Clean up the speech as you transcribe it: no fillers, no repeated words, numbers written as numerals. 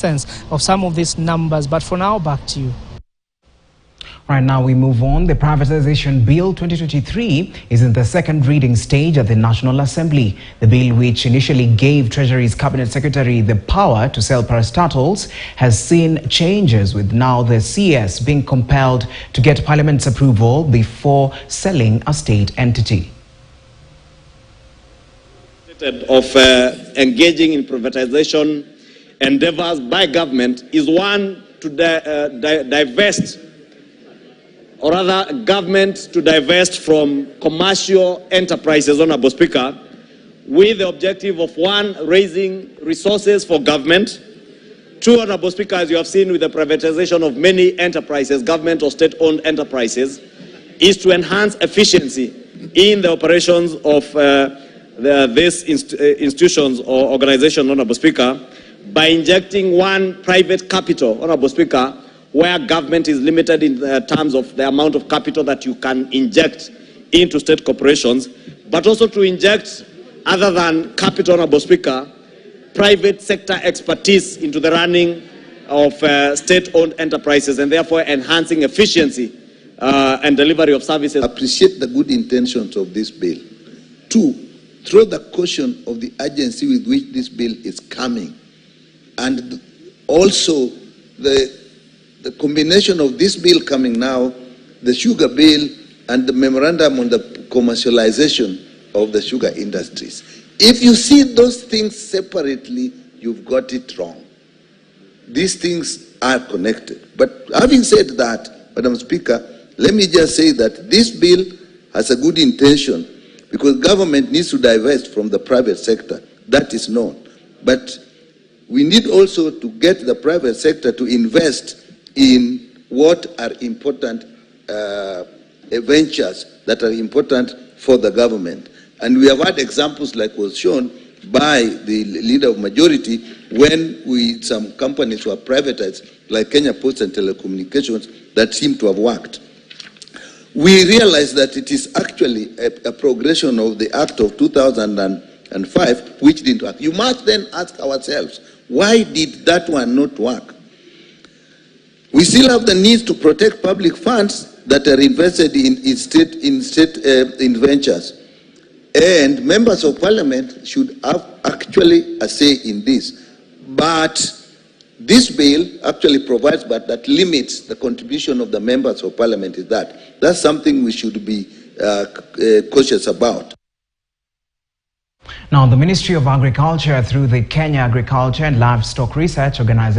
sense of some of these numbers. But for now, back to you. Right now we move on. The Privatization Bill 2023 is in the second reading stage at the National Assembly. The bill, which initially gave Treasury's Cabinet Secretary the power to sell parastatals, has seen changes, with now the CS being compelled to get Parliament's approval before selling a state entity. Of engaging in privatization endeavors by government is one to divest, or rather government to divest from commercial enterprises, Honorable Speaker, with the objective of one, raising resources for government. Two, Honorable Speaker, as you have seen with the privatization of many enterprises, government or state-owned enterprises, is to enhance efficiency in the operations of these institutions or organizations, Honorable Speaker, by injecting one, private capital, Honorable Speaker, where government is limited in terms of the amount of capital that you can inject into state corporations, but also to inject, other than capital, Honorable Speaker, private sector expertise into the running of state-owned enterprises, and therefore enhancing efficiency and delivery of services. Appreciate the good intentions of this bill. Two, throw the caution of the urgency with which this bill is coming, and also the combination of this bill coming now, the sugar bill, and the memorandum on the commercialization of the sugar industries. If you see those things separately, you've got it wrong. These things are connected. But having said that, Madam Speaker, let me just say that this bill has a good intention, because government needs to divest from the private sector. That is known. But we need also to get the private sector to invest in what are important ventures that are important for the government. And we have had examples, like was shown by the leader of majority, when some companies were privatized, like Kenya Post and Telecommunications, that seem to have worked. We realize that it is actually a progression of the Act of 2005, which didn't work. You must then ask ourselves, why did that one not work? We still have the need to protect public funds that are invested in state ventures. And members of parliament should have actually a say in this. But this bill actually provides, but that limits the contribution of the members of parliament is that. That's something we should be cautious about. Now, the Ministry of Agriculture, through the Kenya Agriculture and Livestock Research Organization,